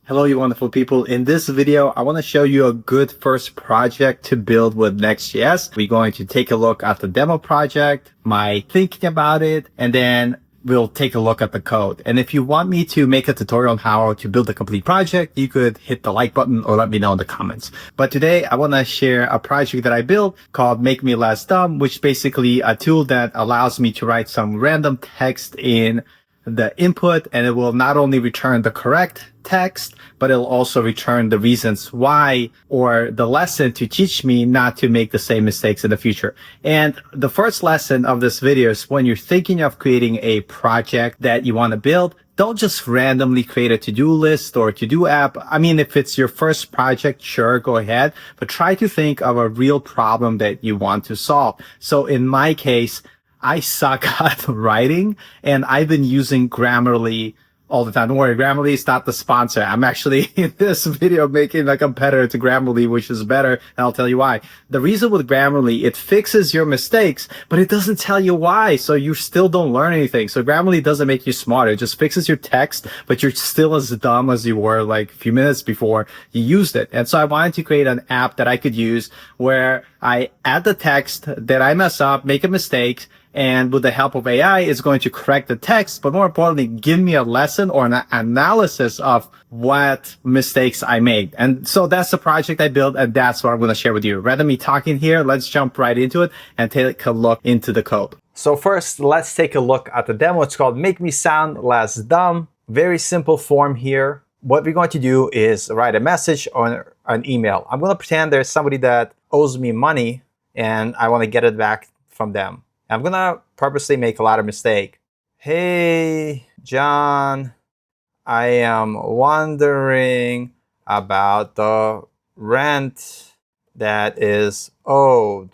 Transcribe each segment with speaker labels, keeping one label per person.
Speaker 1: Hello, you wonderful people. In this video, I want to show you a good first project to build with Next.js. We're going to take a look at the demo project, my thinking about it, and then we'll take a look at the code. And if you want me to make a tutorial on how to build a complete project, you could hit the like button or let me know in the comments. But today, I want to share a project that I built called Make Me Less Dumb, which is basically a tool that allows me to write some random text in the input, and it will not only return the correct text, but it'll also return the reasons why or the lesson to teach me not to make the same mistakes in the future. And the first lesson of this video is when you're thinking of creating a project that you want to build, don't just randomly create a to-do list or to-do app. I mean, if it's your first project, sure, go ahead, but try to think of a real problem that you want to solve. So in my case, I suck at writing, and I've been using Grammarly all the time. Don't worry, Grammarly is not the sponsor. I'm actually in this video making a competitor to Grammarly, which is better, and I'll tell you why. The reason with Grammarly, it fixes your mistakes, but it doesn't tell you why, so you still don't learn anything. So Grammarly doesn't make you smarter. It just fixes your text, but you're still as dumb as you were like a few minutes before you used it. And so I wanted to create an app that I could use where I add the text that I mess up, make a mistake, and with the help of AI, it's going to correct the text, but more importantly, give me a lesson or an analysis of what mistakes I made. And so that's the project I built, and that's what I'm going to share with you. Rather than me talking here, let's jump right into it and take a look into the code. So first, let's take a look at the demo. It's called Make Me Sound Less Dumb. Very simple form here. What we're going to do is write a message or an email. I'm going to pretend there's somebody that owes me money, and I want to get it back from them. I'm going to purposely make a lot of mistakes. Hey, John, I am wondering about the rent that is owed.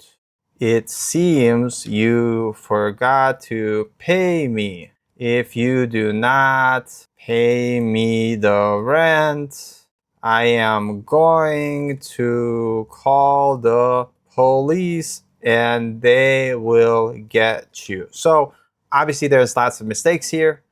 Speaker 1: It seems you forgot to pay me. If you do not pay me the rent, I am going to call the police and they will get you. So obviously there's lots of mistakes here.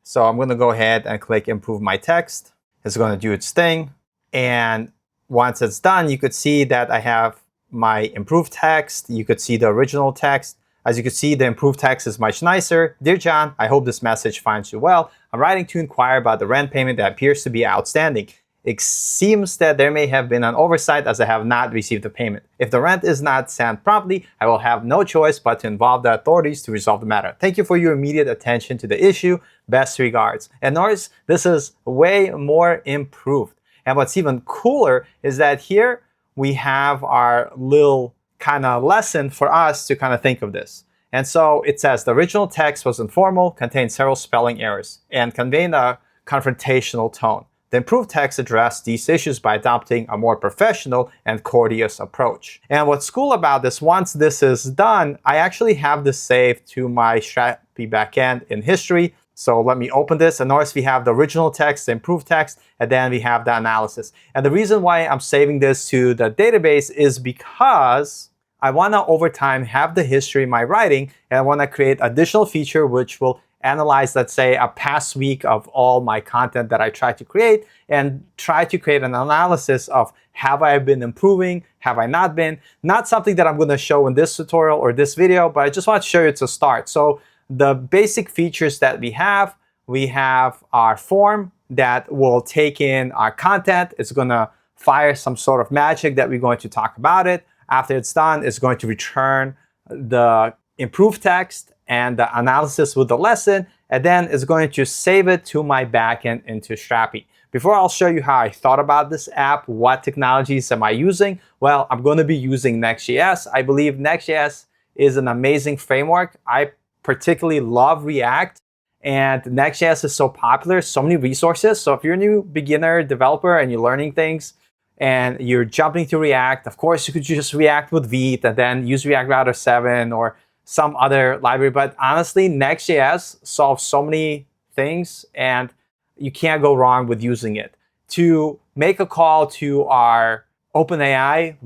Speaker 1: So I'm going to go ahead and click improve my text. It's going to do its thing. And once it's done, you could see that I have my improved text. You could see the original text. As you can see, the improved text is much nicer. Dear John, I hope this message finds you well. I'm writing to inquire about the rent payment that appears to be outstanding. It seems that there may have been an oversight as I have not received the payment. If the rent is not sent promptly, I will have no choice but to involve the authorities to resolve the matter. Thank you for your immediate attention to the issue. Best regards. And notice this is way more improved. And what's even cooler is that here we have our little kind of lesson for us to kind of think of this. And so it says the original text was informal, contained several spelling errors, and conveyed a confrontational tone. The improved text addressed these issues by adopting a more professional and courteous approach. And what's cool about this, once this is done, I actually have this saved to my Strapi backend in history. So let me open this, and notice we have the original text, the improved text, and then we have the analysis. And the reason why I'm saving this to the database is because I want to, over time, have the history in my writing, and I want to create additional feature which will analyze, let's say, a past week of all my content that I try to create and try to create an analysis of have I been improving, have I not been. Not something that I'm going to show in this tutorial or this video, but I just want to show you it's a start. So the basic features that we have our form that will take in our content. It's going to fire some sort of magic that we're going to talk about it. After it's done, it's going to return the improved text and the analysis with the lesson, and then it's going to save it to my backend into Strapi. Before I'll show you how I thought about this app, what technologies am I using? Well, I'm going to be using Next.js. I believe Next.js is an amazing framework. I particularly love React, and Next.js is so popular, so many resources. So if you're a new beginner developer and you're learning things and you're jumping to React, of course, you could just React with Vite and then use React Router 7 or some other library. But honestly, Next.js solves so many things, and you can't go wrong with using it. To make a call to our OpenAI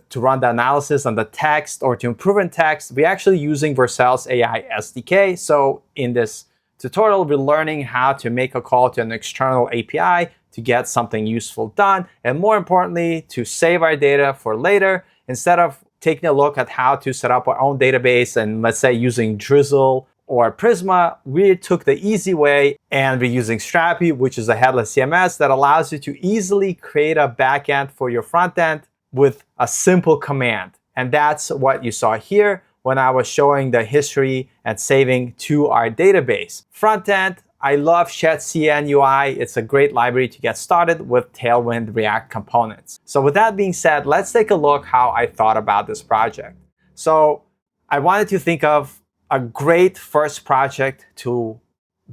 Speaker 1: to run the analysis on the text or to improve in text, we're actually using Vercel's AI SDK. So in this tutorial, we're learning how to make a call to an external API to get something useful done, and more importantly, to save our data for later, instead of taking a look at how to set up our own database and let's say using Drizzle or Prisma, we took the easy way and we're using Strapi, which is a headless CMS that allows you to easily create a backend for your front end with a simple command. And that's what you saw here when I was showing the history and saving to our database. Front end, I love Chadcn UI. It's a great library to get started with Tailwind React components. So with that being said, let's take a look how I thought about this project. So I wanted to think of a great first project to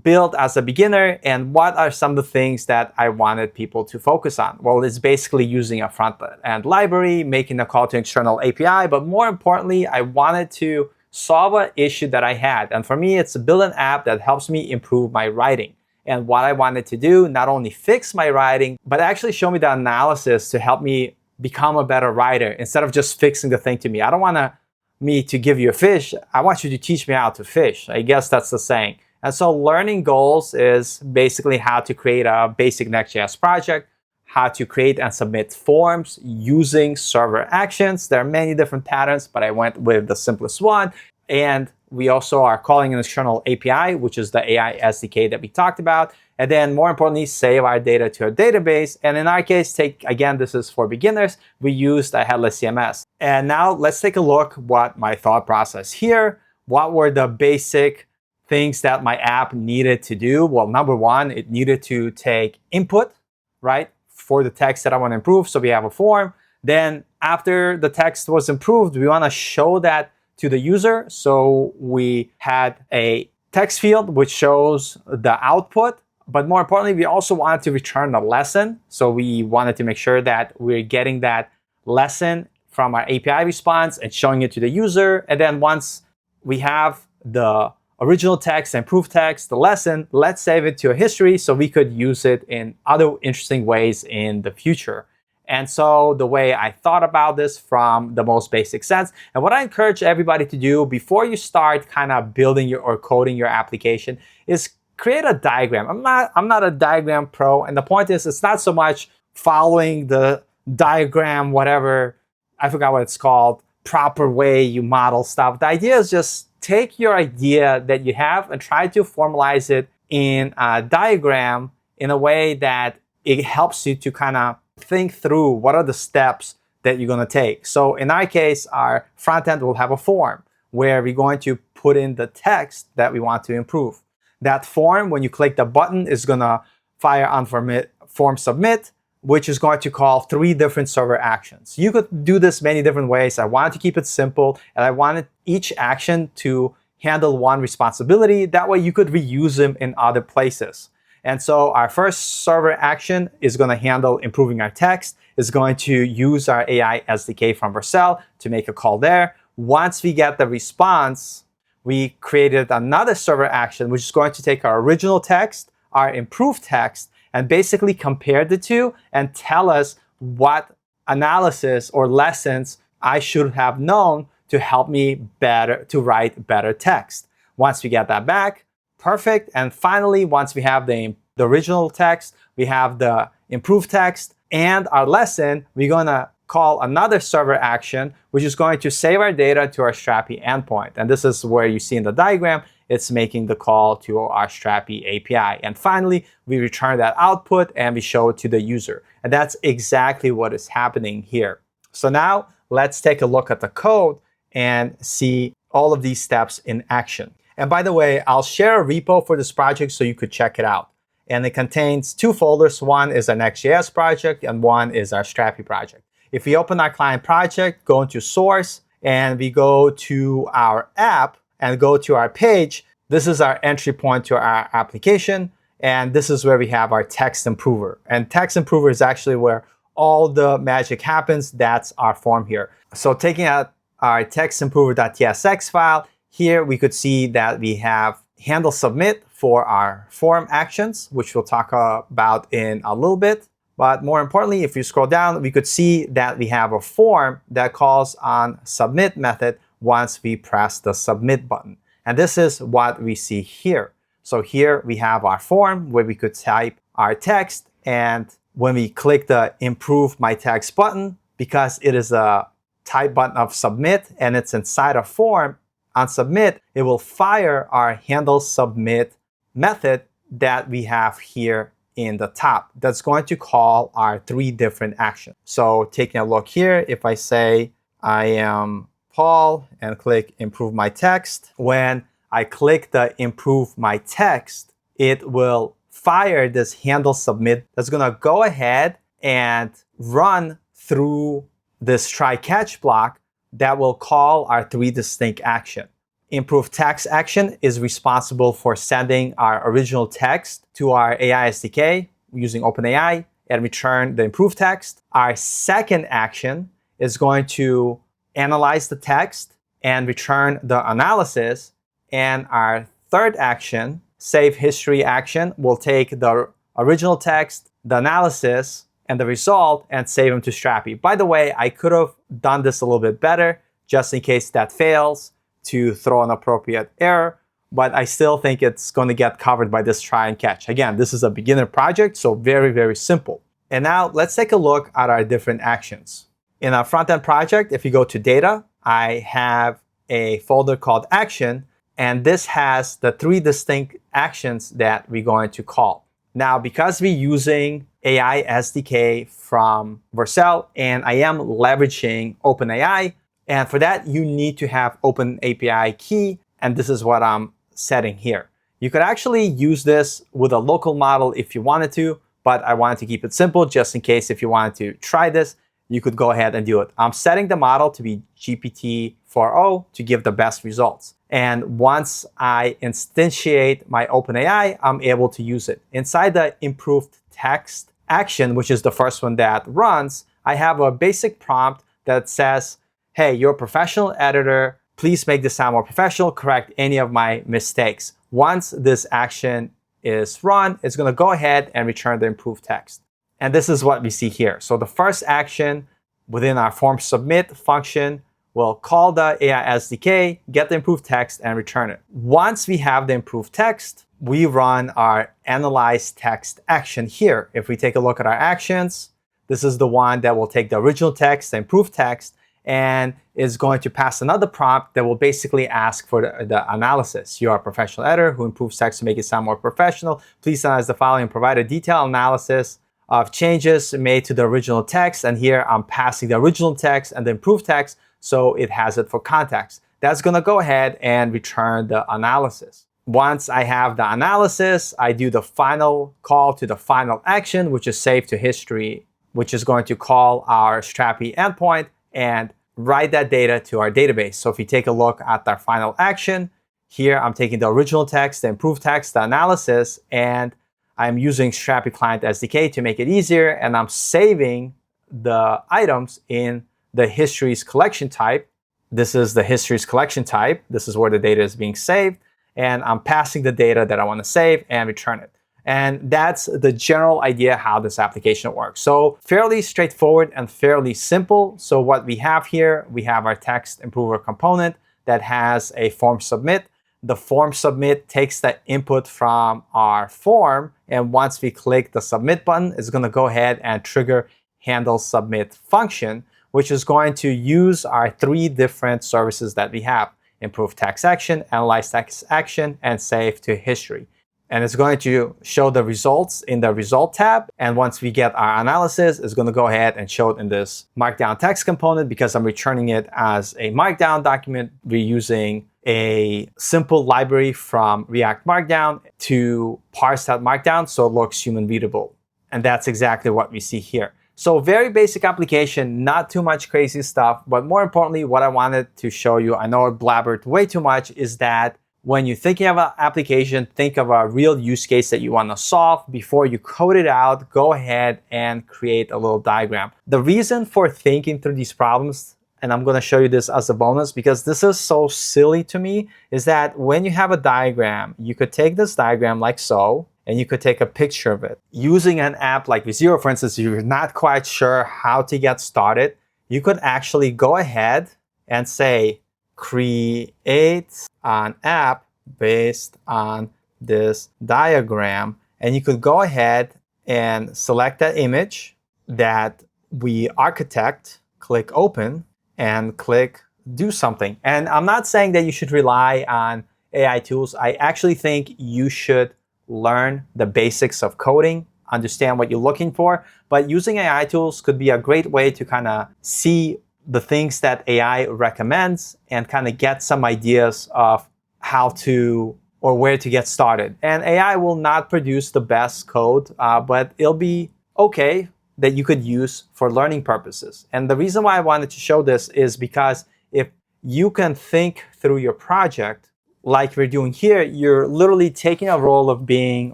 Speaker 1: build as a beginner, and what are some of the things that I wanted people to focus on? Well, it's basically using a front-end library, making a call to external API, but more importantly, I wanted to solve an issue that I had. And for me, it's to build an app that helps me improve my writing. And what I wanted to do, not only fix my writing, but actually show me the analysis to help me become a better writer instead of just fixing the thing to me. I don't want me to give you a fish. I want you to teach me how to fish. I guess that's the saying. And so learning goals is basically how to create a basic Next.js project, how to create and submit forms using server actions. There are many different patterns, but I went with the simplest one. And we also are calling an external API, which is the AI SDK that we talked about. And then more importantly, save our data to a database. And in our case, again, this is for beginners, we used a headless CMS. And now let's take a look what my thought process here. What were the basic things that my app needed to do? Well, number one, it needed to take input, right, for the text that I want to improve. So we have a form. Then after the text was improved, we want to show that to the user. So we had a text field which shows the output. But more importantly, we also wanted to return a lesson. So we wanted to make sure that we're getting that lesson from our API response and showing it to the user. And then once we have the original text, improved text, the lesson, let's save it to a history so we could use it in other interesting ways in the future. And so the way I thought about this from the most basic sense, and what I encourage everybody to do before you start kind of building your or coding your application is create a diagram. I'm not a diagram pro, and the point is it's not so much following the diagram, whatever, I forgot what it's called, proper way you model stuff. The idea is just take your idea that you have and try to formalize it in a diagram in a way that it helps you to kind of think through what are the steps that you're going to take. So in our case, our front end will have a form where we're going to put in the text that we want to improve. That form, when you click the button, is going to fire on form submit, which is going to call 3 different server actions. You could do this many different ways. I wanted to keep it simple, and I wanted each action to handle one responsibility. That way you could reuse them in other places. And so our first server action is going to handle improving our text. It's going to use our AI SDK from Vercel to make a call there. Once we get the response, we created another server action, which is going to take our original text, our improved text, and basically compare the two and tell us what analysis or lessons I should have known to help me to write better text. Once we get that back, perfect. And finally, once we have the original text, we have the improved text and our lesson, we're going to call another server action, which is going to save our data to our Strapi endpoint. And this is where you see in the diagram, it's making the call to our Strapi API. And finally, we return that output and we show it to the user. And that's exactly what is happening here. So now let's take a look at the code and see all of these steps in action. And by the way, I'll share a repo for this project so you could check it out. And it contains 2 folders. One is our Next.js project and one is our Strapi project. If we open our client project, go into source, and we go to our app and go to our page, this is our entry point to our application. And this is where we have our text improver. And text improver is actually where all the magic happens. That's our form here. So taking out our textimprover.tsx file, here we could see that we have handle submit for our form actions, which we'll talk about in a little bit. But more importantly, if you scroll down, we could see that we have a form that calls on submit method once we press the submit button. And this is what we see here. So here we have our form where we could type our text And when we click the Improve My Text button, because it is a type button of submit and it's inside a form, on submit, it will fire our handle submit method that we have here in the top. That's going to call our 3 different actions. So taking a look here, if I say I am Paul and click Improve My Text, when I click the Improve My Text, it will fire this handle submit that's going to go ahead and run through this try catch block that will call our 3 distinct actions. Improve text action is responsible for sending our original text to our AI SDK using OpenAI and return the improved text. Our second action is going to analyze the text and return the analysis. And our third action, save history action, will take the original text, the analysis, and the result and save them to Strapi. By the way, I could have done this a little bit better just in case that fails to throw an appropriate error, but I still think it's going to get covered by this try and catch. Again, this is a beginner project, so very, very simple. And now let's take a look at our different actions. In our front-end project, if you go to data, I have a folder called action, and this has the 3 distinct actions that we're going to call. Now, because we're using AI SDK from Vercel, and I am leveraging OpenAI, and for that, you need to have OpenAPI key, and this is what I'm setting here. You could actually use this with a local model if you wanted to, but I wanted to keep it simple just in case if you wanted to try this, you could go ahead and do it. I'm setting the model to be GPT-4o to give the best results. And once I instantiate my OpenAI, I'm able to use it. Inside the improved text action, which is the first one that runs, I have a basic prompt that says, hey, you're a professional editor. Please make this sound more professional. Correct any of my mistakes. Once this action is run, it's going to go ahead and return the improved text. And this is what we see here. So the first action within our form submit function will call the AI SDK, get the improved text, and return it. Once we have the improved text, we run our analyze text action here. If we take a look at our actions, this is the one that will take the original text, the improved text, and is going to pass another prompt that will basically ask for the analysis. You are a professional editor who improves text to make it sound more professional. Please analyze the following and provide a detailed analysis of changes made to the original text. And here I'm passing the original text and the improved text, so it has it for context. That's going to go ahead and return the analysis. Once I have the analysis, I do the final call to the final action, which is save to history, which is going to call our Strapi endpoint and write that data to our database. So if you take a look at our final action, here I'm taking the original text, the improved text, the analysis, and I'm using Strapi Client SDK to make it easier, and I'm saving the items in the histories collection type. This is the histories collection type. This is where the data is being saved, and I'm passing the data that I want to save and return it. And that's the general idea how this application works. So fairly straightforward and fairly simple. So what we have here, we have our text improver component that has a form submit. The form submit takes the input from our form. And once we click the submit button, it's going to go ahead and trigger handle submit function, which is going to use our 3 different services that we have: improve text action, analyze text action, and save to history. And it's going to show the results in the result tab. And once we get our analysis, it's going to go ahead and show it in this markdown text component. Because I'm returning it as a markdown document, we're using a simple library from React Markdown to parse that markdown so it looks human readable. And that's exactly what we see here. So very basic application, not too much crazy stuff. But more importantly, what I wanted to show you, I know I blabbered way too much, is that when you're thinking of an application, think of a real use case that you want to solve. Before you code it out, go ahead and create a little diagram. The reason for thinking through these problems, and I'm going to show you this as a bonus because this is so silly to me, is that when you have a diagram, you could take this diagram like so, and you could take a picture of it. Using an app like Zero, for instance, if you're not quite sure how to get started, you could actually go ahead and say, create an app based on this diagram. And you could go ahead and select that image that we architect, click open, and click do something. And I'm not saying that you should rely on AI tools. I actually think you should learn the basics of coding, understand what you're looking for, but using AI tools could be a great way to kind of see the things that AI recommends and kind of get some ideas of how to or where to get started. And AI will not produce the best code, but it'll be okay that you could use for learning purposes. And the reason why I wanted to show this is because if you can think through your project like we're doing here, you're literally taking a role of being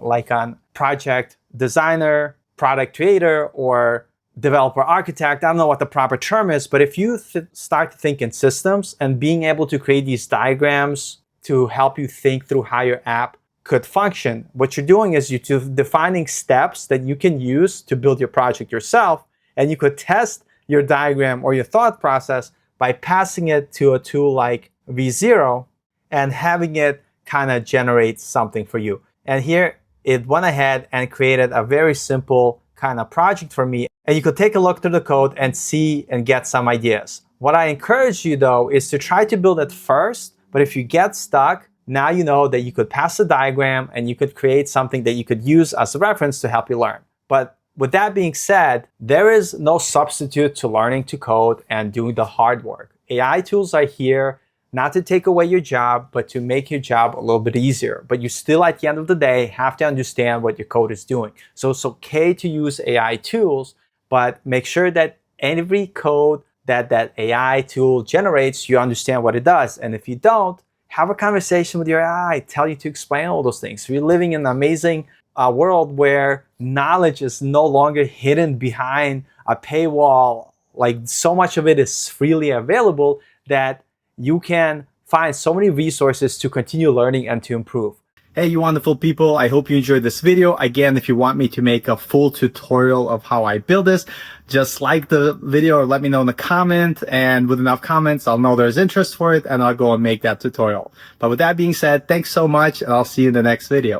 Speaker 1: like a project designer, product creator, or developer architect. I don't know what the proper term is, but if you start to think in systems and being able to create these diagrams to help you think through how your app could function, what you're doing is you're defining steps that you can use to build your project yourself, and you could test your diagram or your thought process by passing it to a tool like V0 and having it kind of generate something for you. And here it went ahead and created a very simple kind of project for me. And you could take a look through the code and see and get some ideas. What I encourage you though is to try to build it first, but if you get stuck, now you know that you could pass the diagram and you could create something that you could use as a reference to help you learn. But with that being said, there is no substitute to learning to code and doing the hard work. AI tools are here not to take away your job, but to make your job a little bit easier. But you still, at the end of the day, have to understand what your code is doing. So it's okay to use AI tools, but make sure that every code that AI tool generates, you understand what it does. And if you don't, have a conversation with your AI, tell you to explain all those things. We're living in an amazing world where knowledge is no longer hidden behind a paywall. Like, so much of it is freely available that you can find so many resources to continue learning and to improve. Hey, you wonderful people. I hope you enjoyed this video. Again, if you want me to make a full tutorial of how I build this, just like the video or let me know in the comment. And with enough comments, I'll know there's interest for it and I'll go and make that tutorial. But with that being said, thanks so much and I'll see you in the next video.